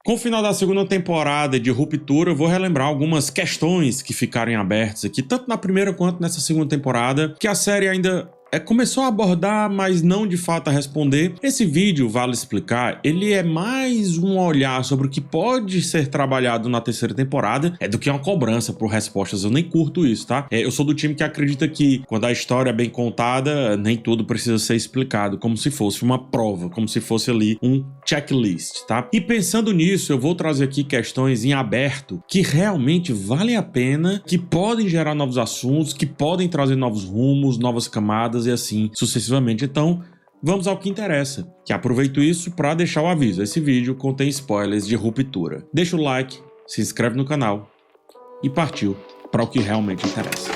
Com o final da segunda temporada de Ruptura, eu vou relembrar algumas questões que ficaram abertas aqui, tanto na primeira quanto nessa segunda temporada, que a série ainda começou a abordar, mas não de fato a responder. Esse vídeo, vale explicar, ele é mais um olhar sobre o que pode ser trabalhado na terceira temporada, do que uma cobrança por respostas. Eu nem curto isso, tá? Eu sou do time que acredita que quando a história é bem contada, nem tudo precisa ser explicado, como se fosse uma prova, como se fosse ali um checklist, tá? E pensando nisso, eu vou trazer aqui questões em aberto que realmente valem a pena, que podem gerar novos assuntos, que podem trazer novos rumos, novas camadas e assim sucessivamente. Então, vamos ao que interessa, que aproveito isso para deixar o aviso. Esse vídeo contém spoilers de Ruptura. Deixa o like, se inscreve no canal e partiu para o que realmente interessa.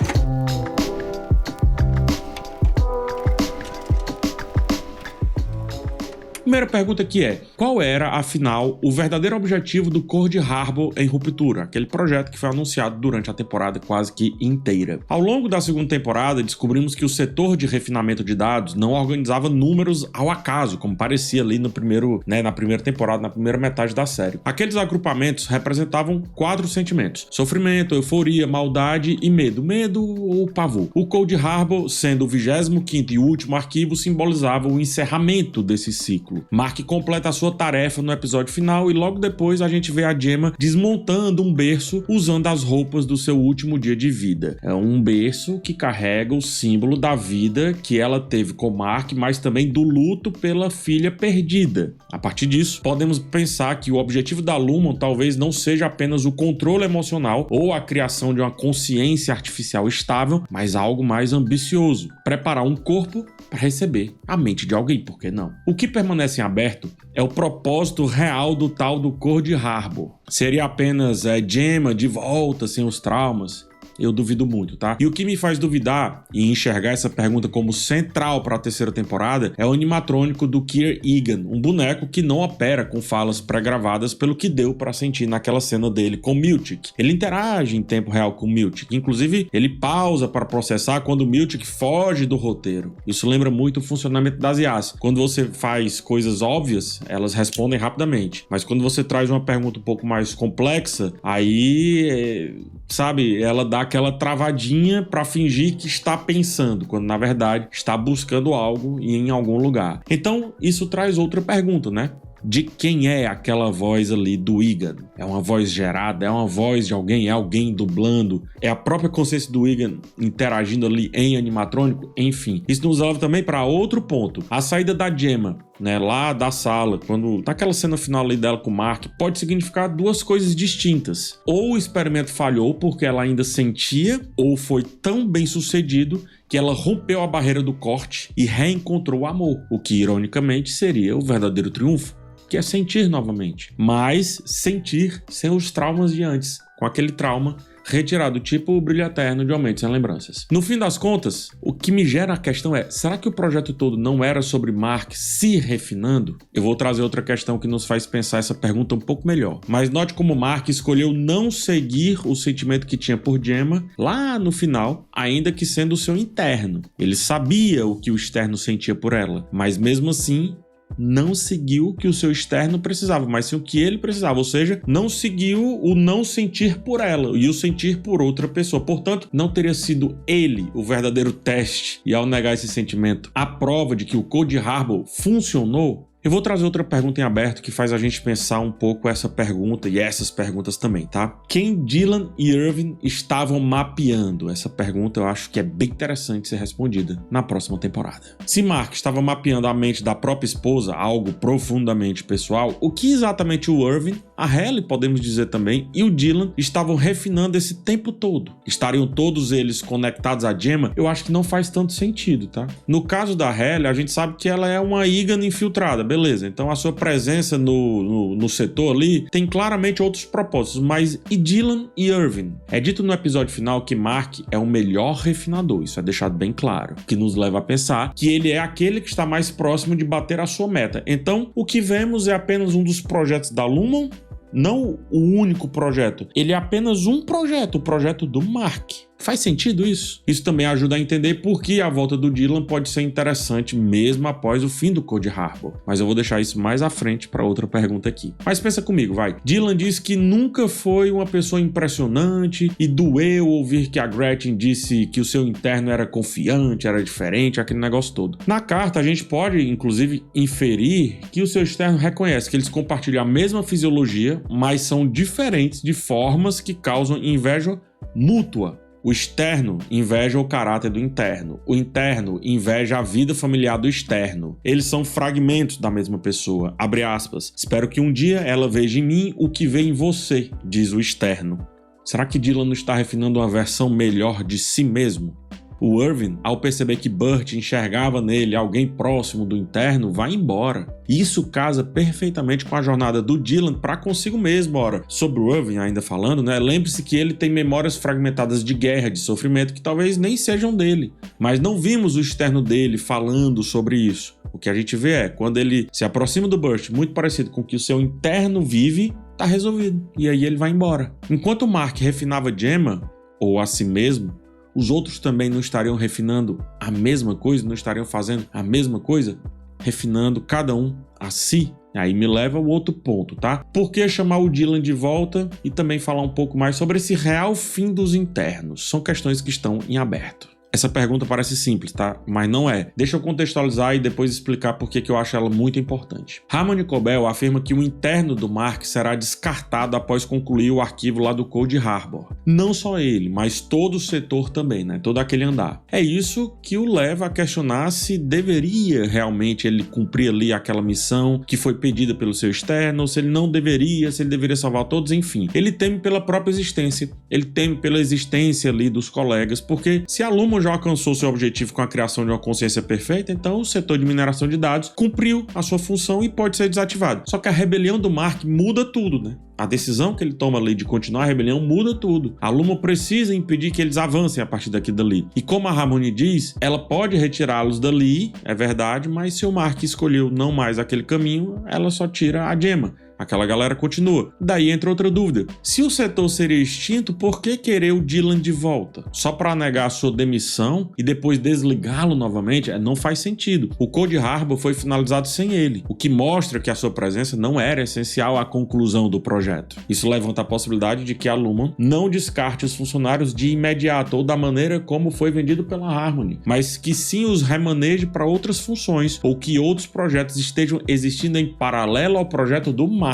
Primeira pergunta aqui é: qual era, afinal, o verdadeiro objetivo do Cold Harbor em Ruptura, aquele projeto que foi anunciado durante a temporada quase que inteira? Ao longo da segunda temporada, descobrimos que o setor de refinamento de dados não organizava números ao acaso, como parecia ali na primeira temporada, na primeira metade da série. Aqueles agrupamentos representavam 4 sentimentos: sofrimento, euforia, maldade e medo. Medo ou pavor. O Cold Harbor, sendo o 25º e último arquivo, simbolizava o encerramento desse ciclo. Mark completa a sua tarefa no episódio final e logo depois a gente vê a Gemma desmontando um berço usando as roupas do seu último dia de vida. É um berço que carrega o símbolo da vida que ela teve com Mark, mas também do luto pela filha perdida. A partir disso, podemos pensar que o objetivo da Lumon talvez não seja apenas o controle emocional ou a criação de uma consciência artificial estável, mas algo mais ambicioso: preparar um corpo para receber a mente de alguém, por que não? O que permanece em aberto é o propósito real do tal do Cold Harbor. Seria apenas Gemma de volta sem os traumas? Eu duvido muito, tá? E o que me faz duvidar e enxergar essa pergunta como central para a terceira temporada é o animatrônico do Kier Egan, um boneco que não opera com falas pré-gravadas, pelo que deu para sentir naquela cena dele com Miltic. Ele interage em tempo real com Miltic, inclusive ele pausa para processar quando Miltic foge do roteiro. Isso lembra muito o funcionamento das IAs. Quando você faz coisas óbvias, elas respondem rapidamente, mas quando você traz uma pergunta um pouco mais complexa, aí, sabe, ela dá aquela travadinha para fingir que está pensando, quando na verdade está buscando algo em algum lugar. Então isso traz outra pergunta, né? De quem é aquela voz ali do Egan? É uma voz gerada? É uma voz de alguém? É alguém dublando? É a própria consciência do Egan interagindo ali em animatrônico? Enfim, isso nos leva também para outro ponto. A saída da Gemma, né, lá da sala, quando naquela cena final ali dela com o Mark, pode significar duas coisas distintas. Ou o experimento falhou porque ela ainda sentia, ou foi tão bem sucedido que ela rompeu a barreira do corte e reencontrou o amor, o que ironicamente seria o verdadeiro triunfo, que é sentir novamente, mas sentir sem os traumas de antes, com aquele trauma retirado, tipo o Brilho Eterno de Aumente Sem Lembranças. No fim das contas, o que me gera a questão é: será que o projeto todo não era sobre Mark se refinando? Eu vou trazer outra questão que nos faz pensar essa pergunta um pouco melhor. Mas note como Mark escolheu não seguir o sentimento que tinha por Gemma lá no final, ainda que sendo o seu interno. Ele sabia o que o externo sentia por ela, mas mesmo assim não seguiu o que o seu externo precisava, mas sim o que ele precisava, ou seja, não seguiu o não sentir por ela e o sentir por outra pessoa. Portanto, não teria sido ele o verdadeiro teste, e ao negar esse sentimento, a prova de que o Cold Harbor funcionou? Eu vou trazer outra pergunta em aberto que faz a gente pensar um pouco essa pergunta e essas perguntas também, tá? Quem Dylan e Irving estavam mapeando? Essa pergunta eu acho que é bem interessante ser respondida na próxima temporada. Se Mark estava mapeando a mente da própria esposa, algo profundamente pessoal, o que exatamente o Irving, a Halle, podemos dizer também, e o Dylan estavam refinando esse tempo todo? Estariam todos eles conectados a Gemma? Eu acho que não faz tanto sentido, tá? No caso da Halle, a gente sabe que ela é uma Egan infiltrada, beleza, então a sua presença no setor ali tem claramente outros propósitos, mas e Dylan e Irving? É dito no episódio final que Mark é o melhor refinador, isso é deixado bem claro, que nos leva a pensar que ele é aquele que está mais próximo de bater a sua meta. Então, o que vemos é apenas um dos projetos da Lumon? Não o único projeto, ele é apenas um projeto, o projeto do Mark. Faz sentido isso? Isso também ajuda a entender por que a volta do Dylan pode ser interessante mesmo após o fim do Cold Harbor. Mas eu vou deixar isso mais à frente para outra pergunta aqui. Mas pensa comigo, vai. Dylan diz que nunca foi uma pessoa impressionante e doeu ouvir que a Gretchen disse que o seu interno era confiante, era diferente, aquele negócio todo. Na carta, a gente pode, inclusive, inferir que o seu externo reconhece que eles compartilham a mesma fisiologia, mas são diferentes de formas que causam inveja mútua. O externo inveja o caráter do interno. O interno inveja a vida familiar do externo. Eles são fragmentos da mesma pessoa. Abre aspas. Espero que um dia ela veja em mim o que vê em você, diz o externo. Será que Dylan não está refinando uma versão melhor de si mesmo? O Irving, ao perceber que Burt enxergava nele alguém próximo do interno, vai embora. Isso casa perfeitamente com a jornada do Dylan para consigo mesmo. Ora, sobre o Irving ainda falando, né? Lembre-se que ele tem memórias fragmentadas de guerra, de sofrimento, que talvez nem sejam dele. Mas não vimos o externo dele falando sobre isso. O que a gente vê é, quando ele se aproxima do Burt, muito parecido com o que o seu interno vive, tá resolvido. E aí ele vai embora. Enquanto o Mark refinava Gemma, ou a si mesmo, os outros também não estariam refinando a mesma coisa? Não estariam fazendo a mesma coisa? Refinando cada um a si? Aí me leva ao outro ponto, tá? Por que chamar o Dylan de volta e também falar um pouco mais sobre esse real fim dos internos? São questões que estão em aberto. Essa pergunta parece simples, tá? Mas não é. Deixa eu contextualizar e depois explicar por que eu acho ela muito importante. Harmony Corbell afirma que o interno do Mark será descartado após concluir o arquivo lá do Cold Harbor. Não só ele, mas todo o setor também, né? Todo aquele andar. É isso que o leva a questionar se deveria realmente ele cumprir ali aquela missão que foi pedida pelo seu externo, ou se ele não deveria, se ele deveria salvar todos, enfim. Ele teme pela própria existência. Ele teme pela existência ali dos colegas, porque se a Luma já alcançou seu objetivo com a criação de uma consciência perfeita, então o setor de mineração de dados cumpriu a sua função e pode ser desativado. Só que a rebelião do Mark muda tudo, né? A decisão que ele toma ali de continuar a rebelião muda tudo. A Luma precisa impedir que eles avancem a partir daqui dali. E como a Harmony diz, ela pode retirá-los dali, é verdade, mas se o Mark escolheu não mais aquele caminho, ela só tira a Gemma. Aquela galera continua. Daí entra outra dúvida. Se o setor seria extinto, por que querer o Dylan de volta? Só para negar a sua demissão e depois desligá-lo novamente? Não faz sentido. O Cold Harbor foi finalizado sem ele, o que mostra que a sua presença não era essencial à conclusão do projeto. Isso levanta a possibilidade de que a Lumen não descarte os funcionários de imediato ou da maneira como foi vendido pela Harmony, mas que sim os remaneje para outras funções ou que outros projetos estejam existindo em paralelo ao projeto do Mark.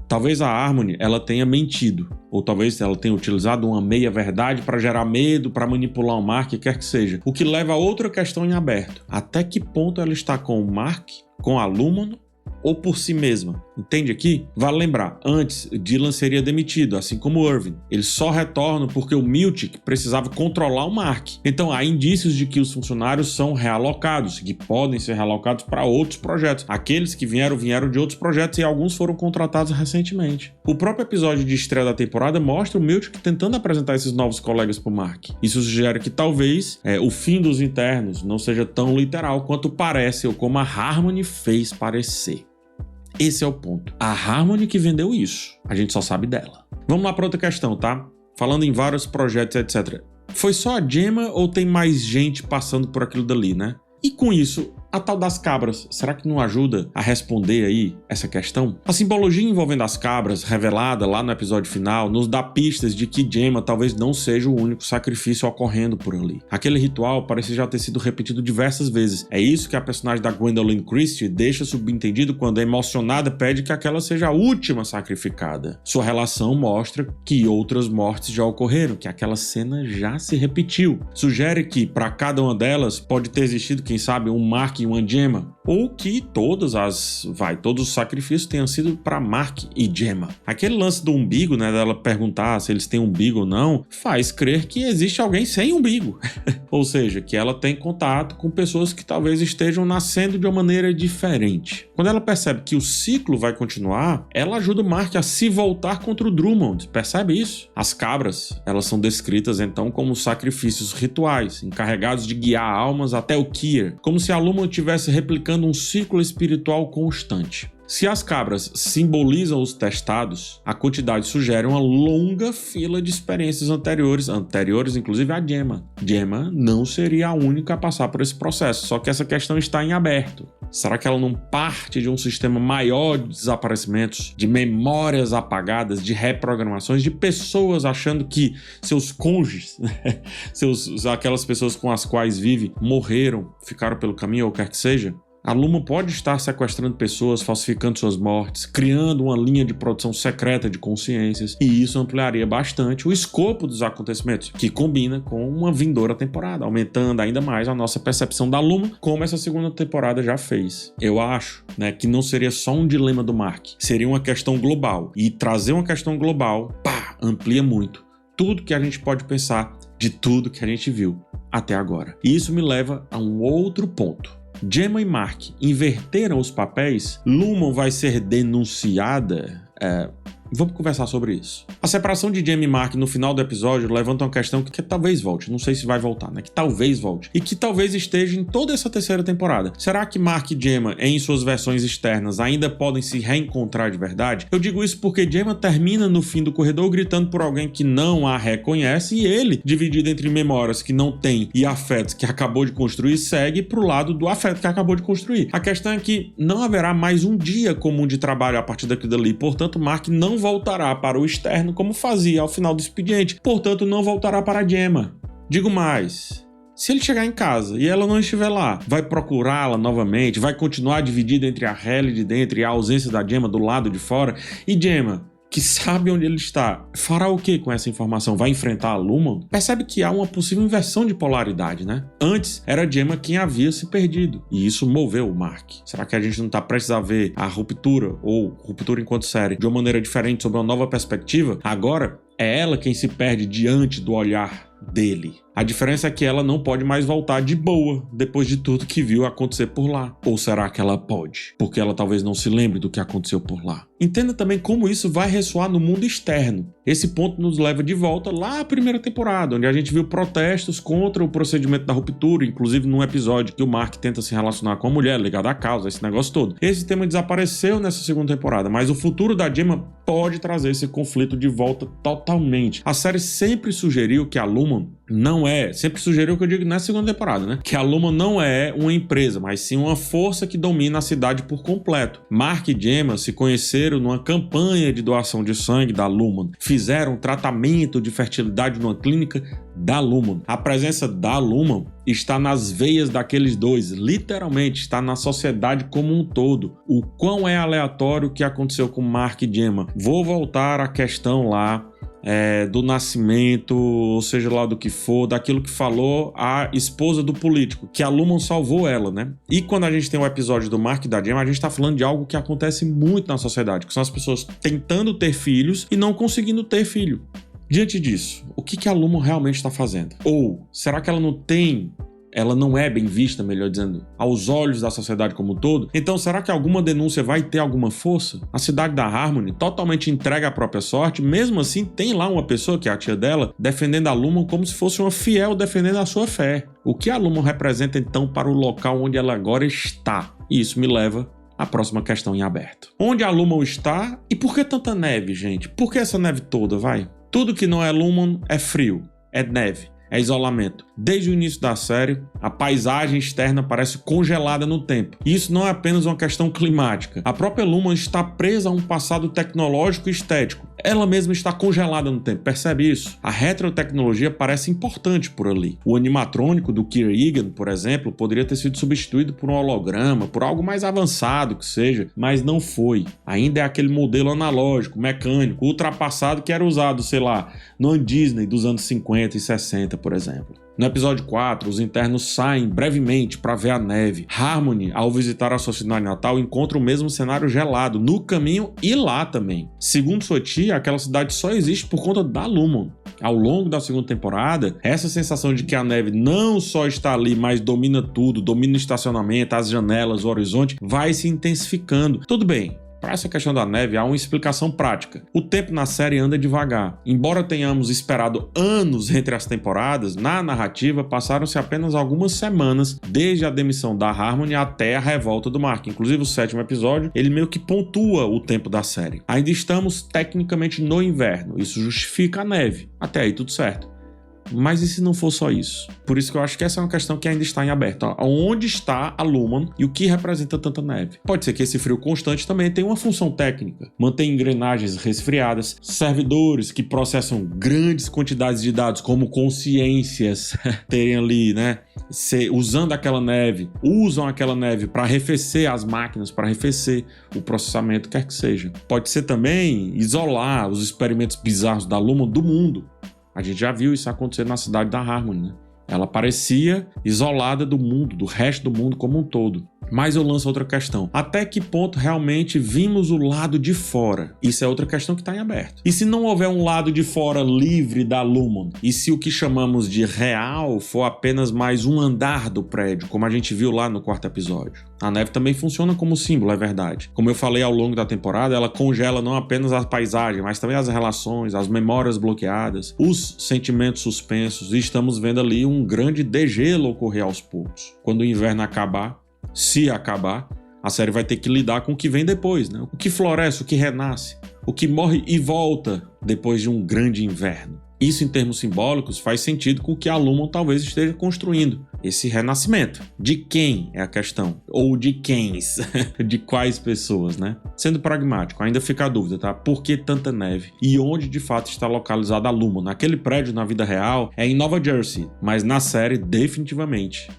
Talvez a Harmony ela tenha mentido, ou talvez ela tenha utilizado uma meia-verdade para gerar medo, para manipular o Mark, quer que seja. O que leva a outra questão em aberto. Até que ponto ela está com o Mark, com a Lumen ou por si mesma? Entende aqui? Vale lembrar, antes Dylan seria demitido, assim como o Irving. Eles só retornam porque o Miltic precisava controlar o Mark. Então há indícios de que os funcionários são realocados, que podem ser realocados para outros projetos. Aqueles que vieram de outros projetos e alguns foram contratados recentemente. O próprio episódio de estreia da temporada mostra o Miltic tentando apresentar esses novos colegas para o Mark. Isso sugere que talvez o fim dos internos não seja tão literal quanto parece ou como a Harmony fez parecer. Esse é o ponto. A Harmony que vendeu isso. A gente só sabe dela. Vamos lá para outra questão, tá? Falando em vários projetos, etc. Foi só a Gemma ou tem mais gente passando por aquilo dali, né? E com isso, a tal das cabras, será que não ajuda a responder aí essa questão? A simbologia envolvendo as cabras, revelada lá no episódio final, nos dá pistas de que Gemma talvez não seja o único sacrifício ocorrendo por ali. Aquele ritual parece já ter sido repetido diversas vezes. É isso que a personagem da Gwendoline Christie deixa subentendido quando, emocionada, pede que aquela seja a última sacrificada. Sua relação mostra que outras mortes já ocorreram, que aquela cena já se repetiu. Sugere que, para cada uma delas, pode ter existido, quem sabe, um Mark e uma Gemma, ou que todos os sacrifícios tenham sido para Mark e Gemma. Aquele lance do umbigo, né, dela perguntar se eles têm umbigo ou não, faz crer que existe alguém sem umbigo. Ou seja, que ela tem contato com pessoas que talvez estejam nascendo de uma maneira diferente. Quando ela percebe que o ciclo vai continuar, ela ajuda o Mark a se voltar contra o Drummond. Percebe isso? As cabras, elas são descritas então como sacrifícios rituais, encarregados de guiar almas até o Kier, como se a Luma estivesse replicando um ciclo espiritual constante. Se as cabras simbolizam os testados, a quantidade sugere uma longa fila de experiências anteriores inclusive a Gemma. Gemma não seria a única a passar por esse processo, só que essa questão está em aberto. Será que ela não parte de um sistema maior de desaparecimentos, de memórias apagadas, de reprogramações, de pessoas achando que seus cônjuges, aquelas pessoas com as quais vive, morreram, ficaram pelo caminho ou quer que seja? A Lumon pode estar sequestrando pessoas, falsificando suas mortes, criando uma linha de produção secreta de consciências, e isso ampliaria bastante o escopo dos acontecimentos, que combina com uma vindoura temporada, aumentando ainda mais a nossa percepção da Lumon, como essa segunda temporada já fez. Eu acho, que não seria só um dilema do Mark, seria uma questão global, e trazer uma questão global, amplia muito tudo que a gente pode pensar de tudo que a gente viu até agora. E isso me leva a um outro ponto. Gemma e Mark inverteram os papéis? Lumon vai ser denunciada? Vamos conversar sobre isso. A separação de Gemma e Mark no final do episódio levanta uma questão que talvez volte, não sei se vai voltar, que talvez volte, e que talvez esteja em toda essa terceira temporada. Será que Mark e Gemma, em suas versões externas, ainda podem se reencontrar de verdade? Eu digo isso porque Gemma termina no fim do corredor gritando por alguém que não a reconhece, e ele, dividido entre memórias que não tem e afetos que acabou de construir, segue pro lado do afeto que acabou de construir. A questão é que não haverá mais um dia comum de trabalho a partir daquilo dali, portanto Mark não voltará para o externo como fazia ao final do expediente, portanto não voltará para a Gemma. Digo mais, se ele chegar em casa e ela não estiver lá, vai procurá-la novamente, vai continuar dividido entre a Halle de dentro e a ausência da Gemma do lado de fora, e Gemma, que sabe onde ele está, fará o que com essa informação? Vai enfrentar a Lumon? Percebe que há uma possível inversão de polaridade, Antes, era Gemma quem havia se perdido, e isso moveu o Mark. Será que a gente não está prestes a ver a ruptura, ou ruptura enquanto série, de uma maneira diferente, sob uma nova perspectiva? Agora, é ela quem se perde diante do olhar dele. A diferença é que ela não pode mais voltar de boa depois de tudo que viu acontecer por lá. Ou será que ela pode? Porque ela talvez não se lembre do que aconteceu por lá. Entenda também como isso vai ressoar no mundo externo. Esse ponto nos leva de volta lá à primeira temporada, onde a gente viu protestos contra o procedimento da ruptura, inclusive num episódio que o Mark tenta se relacionar com a mulher ligada à causa, esse negócio todo. Esse tema desapareceu nessa segunda temporada, mas o futuro da Gemma pode trazer esse conflito de volta totalmente. A série sempre sugeriu que a Lumon sempre sugeriu que eu digo nessa segunda temporada, que a Lumon não é uma empresa, mas sim uma força que domina a cidade por completo. Mark e Gemma se conheceram numa campanha de doação de sangue da Lumon, fizeram um tratamento de fertilidade numa clínica da Lumon. A presença da Lumon está nas veias daqueles dois, literalmente está na sociedade como um todo. O quão é aleatório o que aconteceu com Mark e Gemma. Vou voltar à questão lá do nascimento, ou seja lá do que for, daquilo que falou a esposa do político, que a Lumon salvou ela, E quando a gente tem o episódio do Mark e da Gemma, a gente tá falando de algo que acontece muito na sociedade, que são as pessoas tentando ter filhos e não conseguindo ter filho. Diante disso, o que a Lumon realmente está fazendo? Ou será que ela não é bem vista, melhor dizendo, aos olhos da sociedade como um todo? Então, será que alguma denúncia vai ter alguma força? A cidade da Harmony, totalmente entregue à própria sorte, mesmo assim tem lá uma pessoa, que é a tia dela, defendendo a Lumon como se fosse uma fiel defendendo a sua fé. O que a Lumon representa, então, para o local onde ela agora está? E isso me leva à próxima questão em aberto. Onde a Lumon está e por que tanta neve, gente? Por que essa neve toda, vai? Tudo que não é Lumon é frio, é neve. É isolamento. Desde o início da série, a paisagem externa parece congelada no tempo. E isso não é apenas uma questão climática. A própria Lumon está presa a um passado tecnológico e estético. Ela mesma está congelada no tempo, percebe isso? A retrotecnologia parece importante por ali. O animatrônico do Kira Egan, por exemplo, poderia ter sido substituído por um holograma, por algo mais avançado que seja, mas não foi. Ainda é aquele modelo analógico, mecânico, ultrapassado que era usado, no Disney dos anos 50 e 60, por exemplo. No episódio 4, os internos saem brevemente para ver a neve. Harmony, ao visitar a sua cidade natal, encontra o mesmo cenário gelado no caminho e lá também. Segundo sua tia, aquela cidade só existe por conta da Lumon. Ao longo da segunda temporada, essa sensação de que a neve não só está ali, mas domina tudo, domina o estacionamento, as janelas, o horizonte, vai se intensificando. Tudo bem. Para essa questão da neve, há uma explicação prática. O tempo na série anda devagar. Embora tenhamos esperado anos entre as temporadas, na narrativa passaram-se apenas algumas semanas desde a demissão da Harmony até a revolta do Mark. Inclusive, o 7º episódio, ele meio que pontua o tempo da série. Ainda estamos tecnicamente no inverno. Isso justifica a neve. Até aí tudo certo. Mas e se não for só isso? Por isso que eu acho que essa é uma questão que ainda está em aberto. Onde está a Lumon e o que representa tanta neve? Pode ser que esse frio constante também tenha uma função técnica. Mantém engrenagens resfriadas, servidores que processam grandes quantidades de dados, como consciências, terem ali, né? Usando aquela neve, usam aquela neve para arrefecer as máquinas, para arrefecer o processamento, quer que seja. Pode ser também isolar os experimentos bizarros da Lumon do mundo. A gente já viu isso acontecer na cidade da Harmony, né? Ela parecia isolada do mundo, do resto do mundo como um todo. Mas eu lanço outra questão. Até que ponto realmente vimos o lado de fora? Isso é outra questão que está em aberto. E se não houver um lado de fora livre da Lumon? E se o que chamamos de real for apenas mais um andar do prédio, como a gente viu lá no 4º episódio? A neve também funciona como símbolo, é verdade. Como eu falei ao longo da temporada, ela congela não apenas a paisagem, mas também as relações, as memórias bloqueadas, os sentimentos suspensos. E estamos vendo ali um grande degelo ocorrer aos poucos. Quando o inverno acabar, se acabar, a série vai ter que lidar com o que vem depois, né? O que floresce, o que renasce, o que morre e volta depois de um grande inverno. Isso, em termos simbólicos, faz sentido com o que a Lumon talvez esteja construindo. Esse renascimento. De quem é a questão? Ou de quens? De quais pessoas, né? Sendo pragmático, ainda fica a dúvida, tá? Por que tanta neve? E onde de fato está localizada a Lumon? Naquele prédio, na vida real, é em Nova Jersey, mas na série, definitivamente,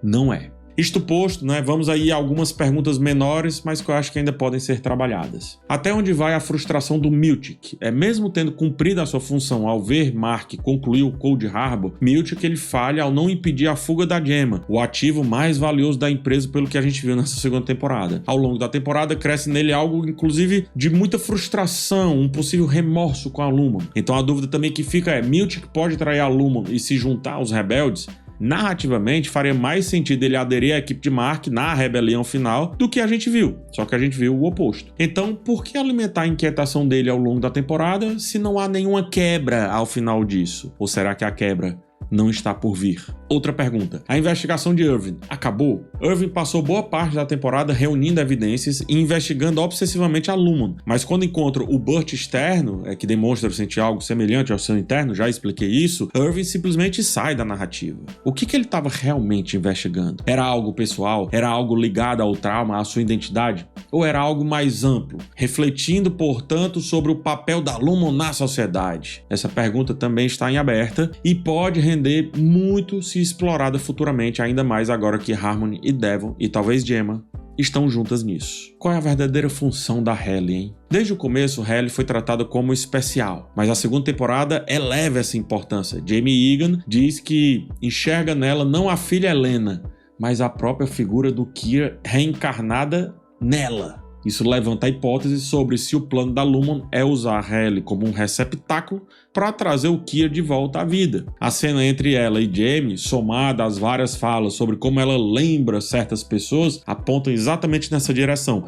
não é. Isto posto, né, vamos aí a algumas perguntas menores, mas que eu acho que ainda podem ser trabalhadas. Até onde vai a frustração do Miltic? Mesmo tendo cumprido a sua função ao ver Mark concluir o Cold Harbor, Miltic ele falha ao não impedir a fuga da Gemma, o ativo mais valioso da empresa pelo que a gente viu nessa 2ª temporada. Ao longo da temporada cresce nele algo, inclusive, de muita frustração, um possível remorso com a Lumon. Então a dúvida também que fica é, Miltic pode trair a Lumon e se juntar aos rebeldes? Narrativamente, faria mais sentido ele aderir à equipe de Mark na rebelião final do que a gente viu, só que a gente viu o oposto. Então, por que alimentar a inquietação dele ao longo da temporada se não há nenhuma quebra ao final disso? Ou será que a quebra não está por vir? Outra pergunta. A investigação de Irving acabou? Irving passou boa parte da temporada reunindo evidências e investigando obsessivamente a Lumon, mas quando encontra o Burt externo, que demonstra sentir algo semelhante ao seu interno, já expliquei isso, Irving simplesmente sai da narrativa. O que ele estava realmente investigando? Era algo pessoal? Era algo ligado ao trauma, à sua identidade? Ou era algo mais amplo, refletindo, portanto, sobre o papel da Lumon na sociedade? Essa pergunta também está em aberta e pode render muito se explorada futuramente, ainda mais agora que Harmony e Devon e talvez Gemma estão juntas nisso. Qual é a verdadeira função da Halle, hein? Desde o começo, Halle foi tratada como especial, mas a 2ª temporada eleva essa importância. Jamie Egan diz que enxerga nela não a filha Helena, mas a própria figura do Kira reencarnada nela. Isso levanta a hipótese sobre se o plano da Lumon é usar a Halle como um receptáculo para trazer o Kira de volta à vida. A cena entre ela e Jamie, somada às várias falas sobre como ela lembra certas pessoas, apontam exatamente nessa direção.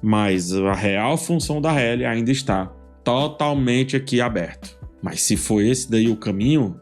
Mas a real função da Halle ainda está totalmente aqui aberto. Mas se for esse daí o caminho,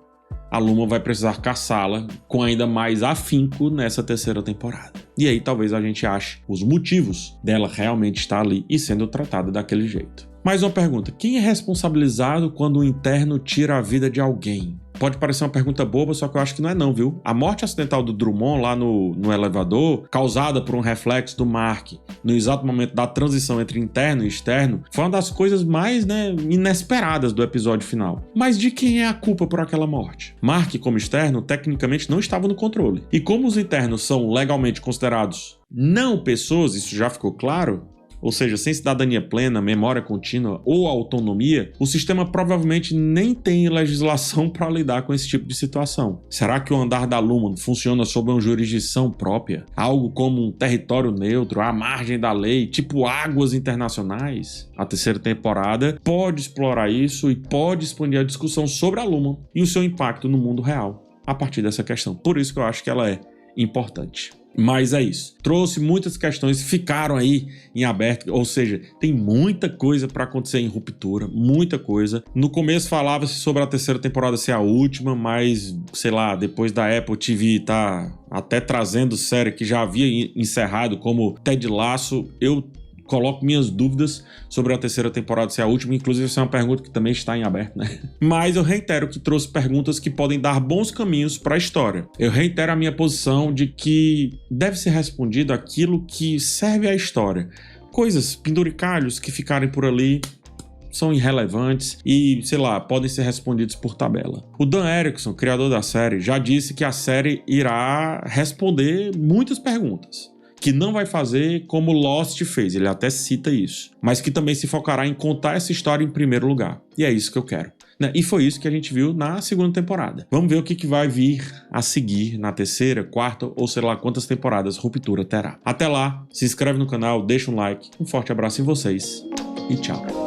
a Lumon vai precisar caçá-la com ainda mais afinco nessa 3ª temporada. E aí talvez a gente ache os motivos dela realmente estar ali e sendo tratada daquele jeito. Mais uma pergunta. Quem é responsabilizado quando o interno tira a vida de alguém? Pode parecer uma pergunta boba, só que eu acho que não é não, viu? A morte acidental do Drummond lá no elevador, causada por um reflexo do Mark, no exato momento da transição entre interno e externo, foi uma das coisas mais, inesperadas do episódio final. Mas de quem é a culpa por aquela morte? Mark, como externo, tecnicamente não estava no controle. E como os internos são legalmente considerados não pessoas, isso já ficou claro, ou seja, sem cidadania plena, memória contínua ou autonomia, o sistema provavelmente nem tem legislação para lidar com esse tipo de situação. Será que o andar da Lumon funciona sob uma jurisdição própria? Algo como um território neutro, à margem da lei, tipo águas internacionais? A 3ª temporada pode explorar isso e pode expandir a discussão sobre a Lumon e o seu impacto no mundo real a partir dessa questão. Por isso que eu acho que ela é importante. Mas é isso. Trouxe muitas questões, ficaram aí em aberto, ou seja, tem muita coisa para acontecer em Ruptura, muita coisa. No começo falava-se sobre a terceira temporada ser a última, mas, sei lá, depois da Apple TV tá até trazendo série que já havia encerrado, como Ted Lasso, eu coloco minhas dúvidas sobre a terceira temporada ser a última, inclusive essa é uma pergunta que também está em aberto, né? Mas eu reitero que trouxe perguntas que podem dar bons caminhos para a história. Eu reitero a minha posição de que deve ser respondido aquilo que serve à história. Coisas, penduricalhos que ficarem por ali são irrelevantes e, sei lá, podem ser respondidos por tabela. O Dan Erickson, criador da série, já disse que a série irá responder muitas perguntas, que não vai fazer como Lost fez, ele até cita isso, mas que também se focará em contar essa história em primeiro lugar. E é isso que eu quero, né? E foi isso que a gente viu na segunda temporada. Vamos ver o que vai vir a seguir na terceira, quarta ou sei lá quantas temporadas Ruptura terá. Até lá, se inscreve no canal, deixa um like, um forte abraço em vocês e tchau.